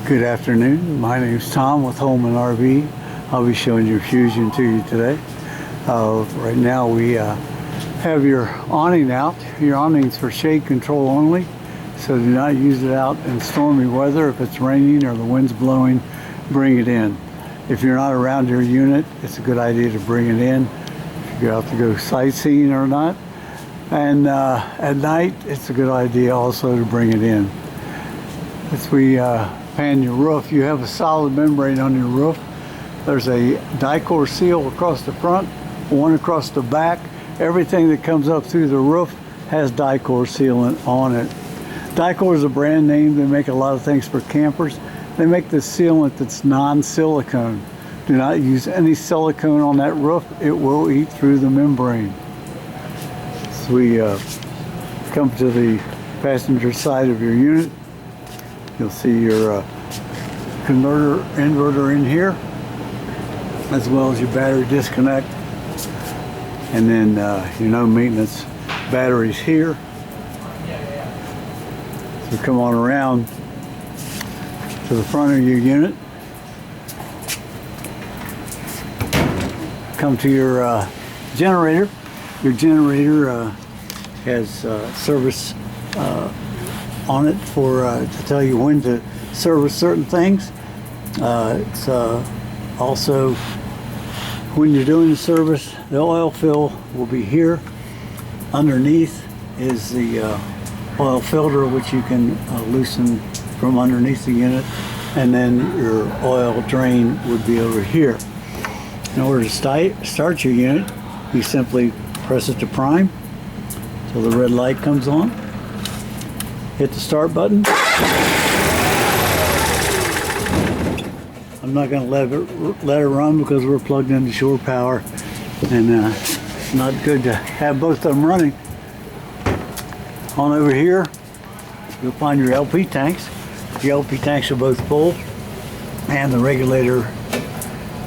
Good afternoon. My name is Tom with Holman RV. I'll be showing your Fuzion to you today. Right now we have your awning out. Your awning's for shade control only, so do not use it out in stormy weather. If it's raining or the wind's blowing, bring it in. If you're not around your unit, it's a good idea to bring it in if you're out to go sightseeing or not. And at night, it's a good idea also to bring it in. As we pan your roof, you have a solid membrane on your roof. There's a Dicor seal across the front, one across the back. Everything that comes up through the roof has Dicor sealant on it. Dicor is a brand name. They make a lot of things for campers. They make the sealant that's non-silicone. Do not use any silicone on that roof. It will eat through the membrane. So we come to the passenger side of your unit. You'll see your converter, inverter in here, as well as your battery disconnect. And then your no maintenance batteries here. So come on around to the front of your unit. Come to your generator. Your generator has service on it for to tell you when to service certain things. It's also, when you're doing the service, the oil fill will be here. Underneath is the oil filter, which you can loosen from underneath the unit, and then your oil drain would be over here. In order to start your unit, you simply press it to prime till the red light comes on. Hit the start button. I'm not going to let it run because we're plugged into shore power, and it's not good to have both of them running. On over here, you'll find your LP tanks. The LP tanks are both full, and the regulator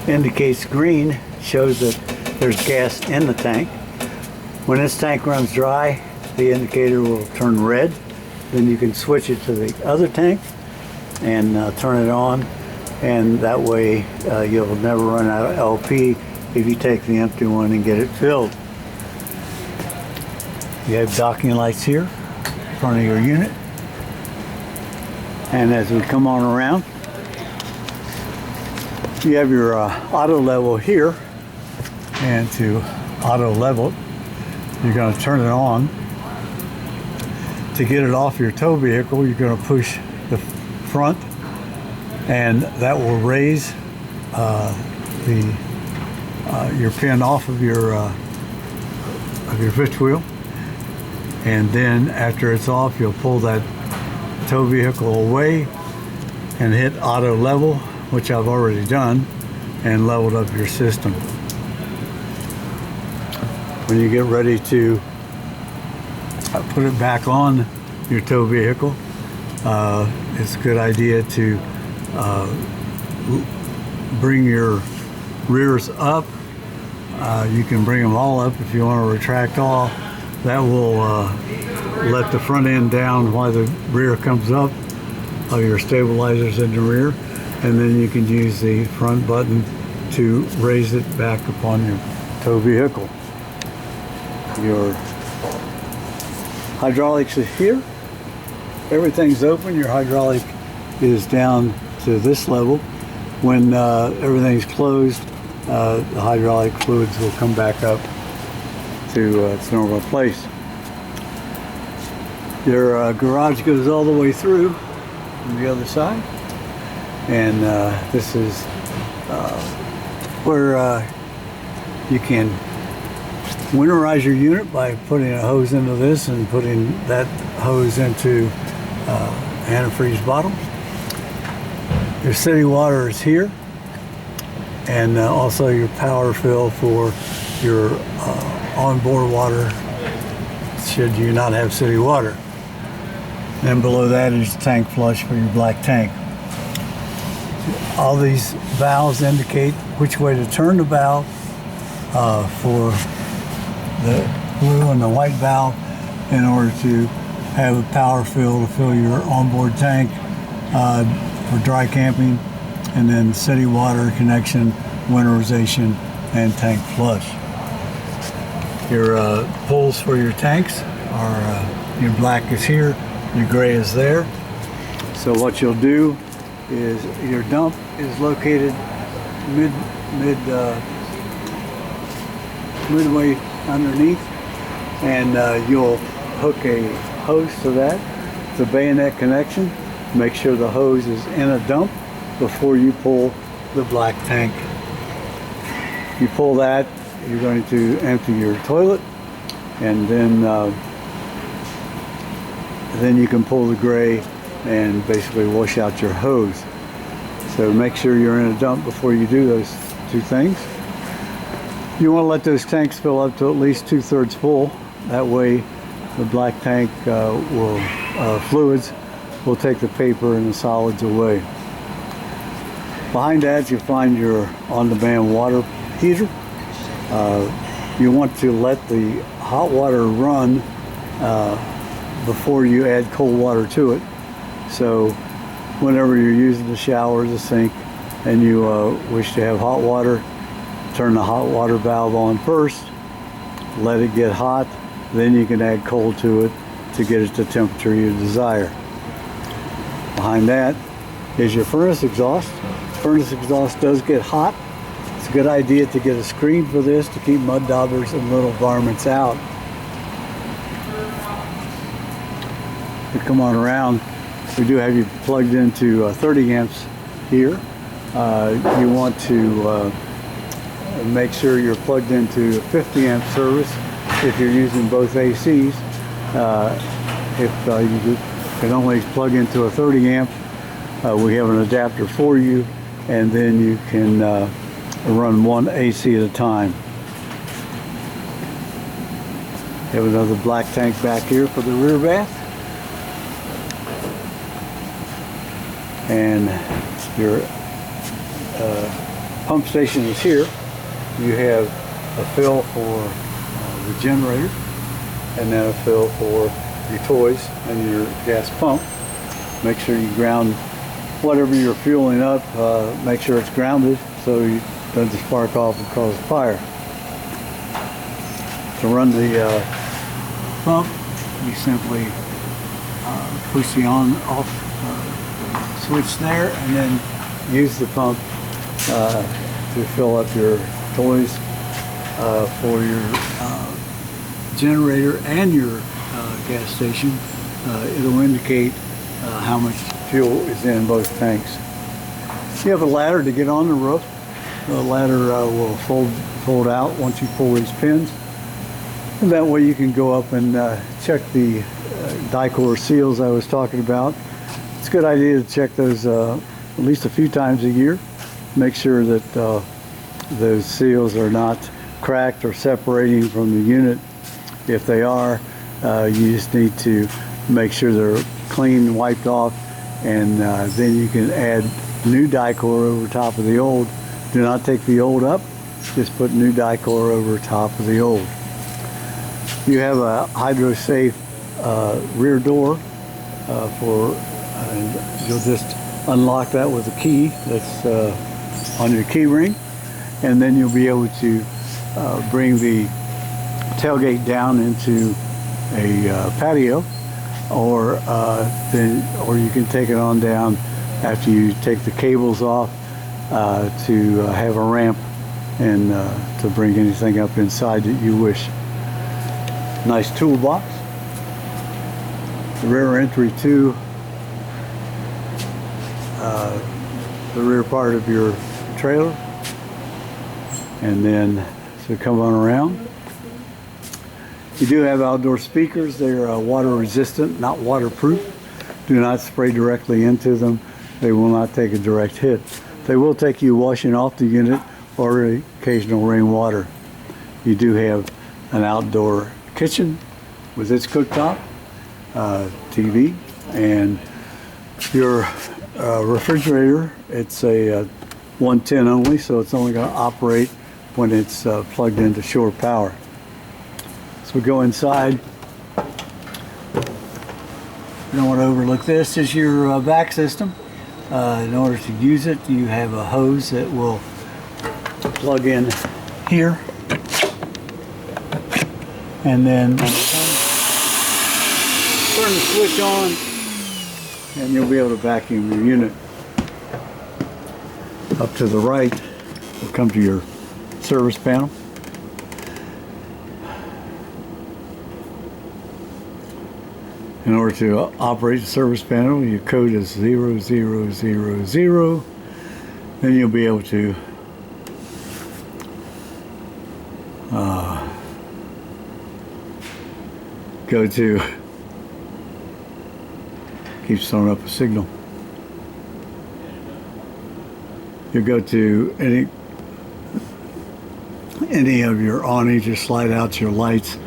indicates green, shows that there's gas in the tank. When this tank runs dry, the indicator will turn red. Then you can switch it to the other tank and turn it on, and that way you'll never run out of LP if you take the empty one and get it filled. You have docking lights here in front of your unit, and as we come on around, you have your auto level here, and to auto level, you're going to turn it on. To get it off your tow vehicle, you're going to push the front, and that will raise your pin off of your fifth wheel. And then after it's off, you'll pull that tow vehicle away and hit auto level, which I've already done, and leveled up your system. When you get ready to put it back on your tow vehicle, it's a good idea to bring your rears up. You can bring them all up if you want to retract all. That will let the front end down while the rear comes up of your stabilizers in the rear, and then you can use the front button to raise it back upon your tow vehicle. Your hydraulics is here. Everything's open. Your hydraulic is down to this level. When everything's closed, the hydraulic fluids will come back up to its normal place. Your garage goes all the way through from the other side, and this is where you can winterize your unit by putting a hose into this and putting that hose into antifreeze bottle. Your city water is here, and also your power fill for your onboard water should you not have city water. Then below that is tank flush for your black tank. All these valves indicate which way to turn the valve for the blue and the white valve in order to have a power fill to fill your onboard tank for dry camping, and then city water connection, winterization, and tank flush. Your pulls for your tanks are, your black is here, your gray is there. So what you'll do is your dump is located midway underneath, and you'll hook a hose to that. It's a bayonet connection. Make sure the hose is in a dump before you pull the black tank. You pull that, you're going to empty your toilet, and then you can pull the gray and basically wash out your hose. So make sure you're in a dump before you do those two things. You want to let those tanks fill up to at least 2/3 full. That way the black tank fluids will take the paper and the solids away. Behind that you'll find your on-demand water heater. You want to let the hot water run before you add cold water to it. So whenever you're using the shower or the sink and you wish to have hot water, turn the hot water valve on first, let it get hot, then you can add cold to it to get it to the temperature you desire. Behind that is your furnace exhaust. Furnace exhaust does get hot. It's a good idea to get a screen for this to keep mud daubers and little varmints out. We come on around, we do have you plugged into 30 amps here. You want to make sure you're plugged into a 50 amp service if you're using both ACs. If you can only plug into a 30 amp, we have an adapter for you, and then you can run one AC at a time. You have another black tank back here for the rear bath. And your pump station is here. You have a fill for the generator, and then a fill for your toys and your gas pump. Make sure you ground whatever you're fueling up, make sure it's grounded so it doesn't spark off and cause a fire. To run the pump, you simply push the on off switch there, and then use the pump to fill up your toys. For your generator and your gas station, it'll indicate how much fuel is in both tanks. You have a ladder to get on the roof. The ladder will fold out once you pull these pins, and that way you can go up and check the Dicor seals I was talking about. It's a good idea to check those at least a few times a year. Make sure that those seals are not cracked or separating from the unit. If they are, you just need to make sure they're clean and wiped off, and then you can add new Dicor over top of the old. Do not take the old up, just put new Dicor over top of the old. You have a hydro-safe rear door and you'll just unlock that with a key that's on your key ring, and then you'll be able to bring the tailgate down into a patio, or you can take it on down after you take the cables off to have a ramp and to bring anything up inside that you wish. Nice toolbox. The rear entry to the rear part of your trailer, and then so come on around. You do have outdoor speakers. They're water resistant, not waterproof. Do not spray directly into them. They will not take a direct hit. They will take you washing off the unit or occasional rainwater. You do have an outdoor kitchen with its cooktop, TV, and your refrigerator. It's a 110 only, so it's only going to operate when it's plugged into shore power. So we go inside. don't want to overlook this. This is your back system. In order to use it, you have a hose that will plug in here, and then turn the switch on, and you'll be able to vacuum your unit. Up to the right, we'll come to your service panel. In order to operate the service panel, your code is 0000. Then you'll be able to go to, keeps throwing up a signal. You go to any of your awnings, just slide out your lights.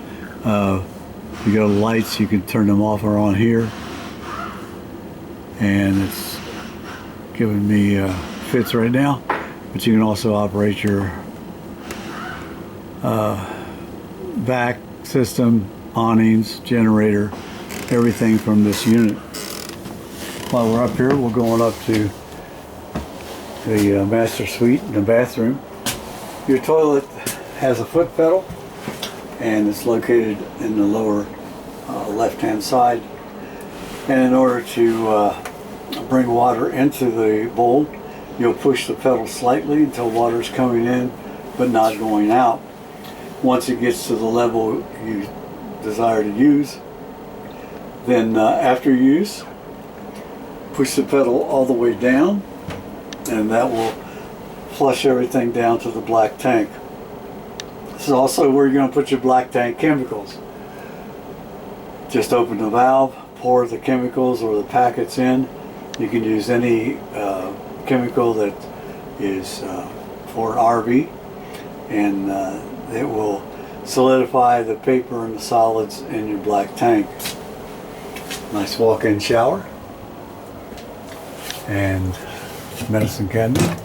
You go to lights, you can turn them off or on here, and it's giving me fits right now. But you can also operate your back system, awnings, generator, everything from this unit. While we're up here, we're going up to the master suite in the bathroom. Your toilet has a foot pedal, and it's located in the lower left-hand side. And in order to bring water into the bowl, you'll push the pedal slightly until water is coming in but not going out. Once it gets to the level you desire to use, then after use, push the pedal all the way down, and that will flush everything down to the black tank. This is also where you're going to put your black tank chemicals. Just open the valve, pour the chemicals or the packets in. You can use any chemical that is for an RV, and it will solidify the paper and the solids in your black tank. Nice walk-in shower and medicine cabinet.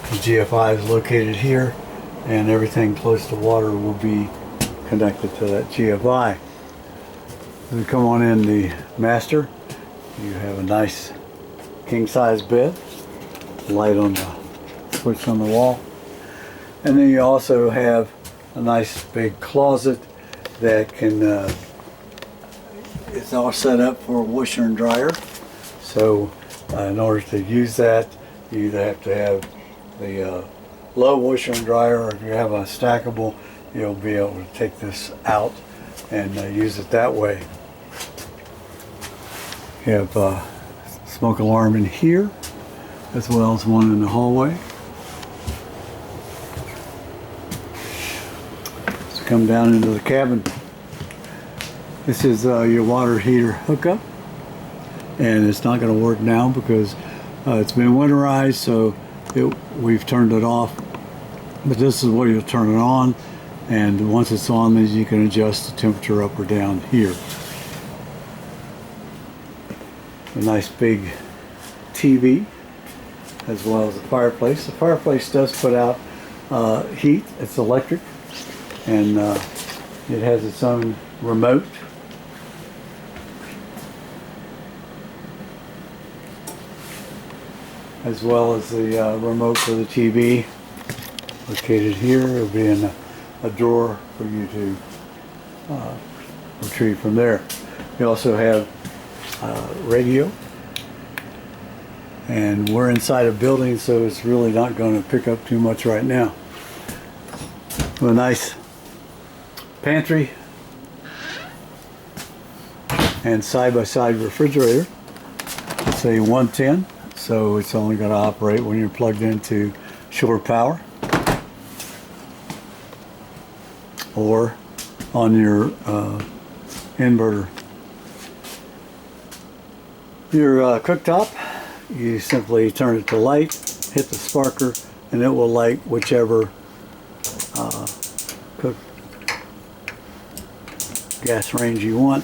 The GFI is located here, and everything close to water will be connected to that GFI. When you come on in the master, you have a nice king-size bed, light on the switch on the wall, and then you also have a nice big closet that can it's all set up for a washer and dryer. So in order to use that, you either have to have the low washer and dryer, or if you have a stackable, you'll be able to take this out and use it that way. You have a smoke alarm in here, as well as one in the hallway. So come down into the cabin. This is your water heater hookup, and it's not going to work now because it's been winterized, so we've turned it off. But this is where you'll turn it on, and once it's on, then you can adjust the temperature up or down here. A nice big TV, as well as a fireplace. The fireplace does put out heat. It's electric, and it has its own remote. As well as the remote for the TV, located here. It'll be in a drawer for you to retrieve from there. You also have radio, and we're inside a building, so it's really not going to pick up too much right now. A nice pantry and side-by-side refrigerator. It's a 110. So it's only going to operate when you're plugged into shore power or on your inverter. Your cooktop, you simply turn it to light, hit the sparker, and it will light whichever gas range you want.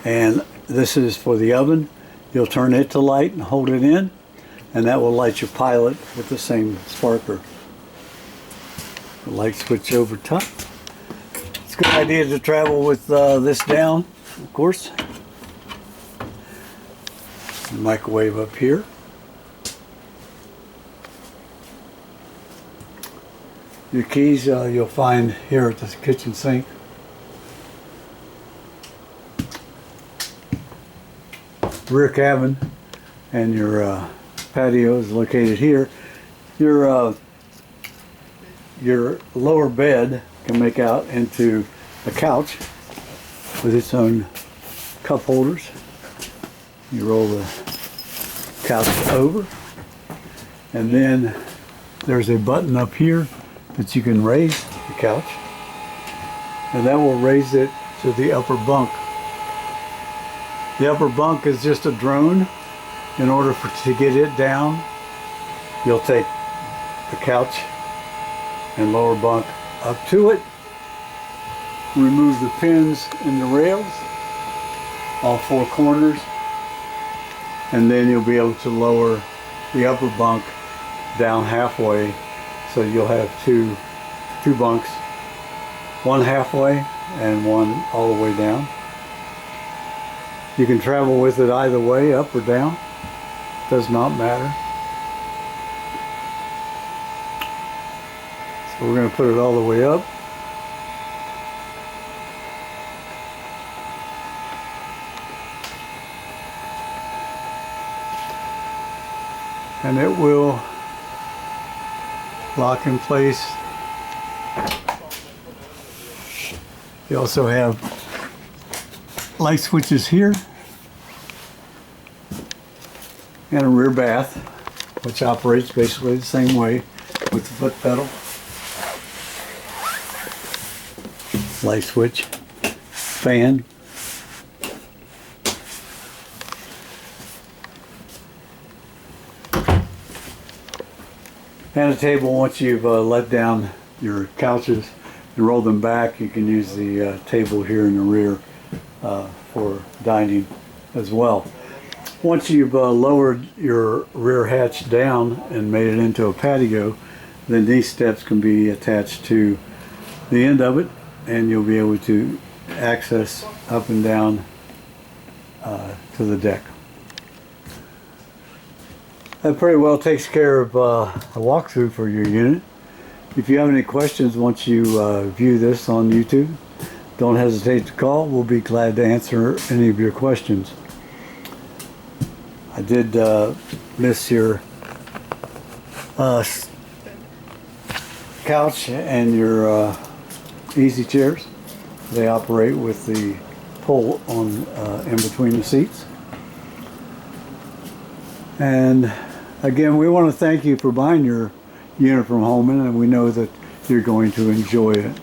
And this is for the oven. You'll turn it to light and hold it in, and that will light your pilot with the same sparker. The light switch over top. It's a good idea to travel with this down, of course. The microwave up here. Your keys you'll find here at the kitchen sink. Rear cabin and your patio is located here. Your lower bed can make out into a couch with its own cup holders. You roll the couch over, and then there's a button up here that you can raise the couch, and that will raise it to the upper bunk. The upper bunk is just a drone. In order to get it down, you'll take the couch and lower bunk up to it, remove the pins in the rails, all four corners, and then you'll be able to lower the upper bunk down halfway, so you'll have two bunks, one halfway and one all the way down. You can travel with it either way, up or down, does not matter. So we're going to put it all the way up. And it will lock in place. You also have light switches here and a rear bath, which operates basically the same way with the foot pedal. Light switch, fan, and a table. Once you've let down your couches and roll them back, you can use the table here in the rear for dining as well. Once you've lowered your rear hatch down and made it into a patio, then these steps can be attached to the end of it, and you'll be able to access up and down to the deck. That pretty well takes care of a walkthrough for your unit. If you have any questions once you view this on YouTube, don't hesitate to call. We'll be glad to answer any of your questions. I did miss your couch and your easy chairs. They operate with the pull on in between the seats. And again, we want to thank you for buying your unit from Holman, and we know that you're going to enjoy it.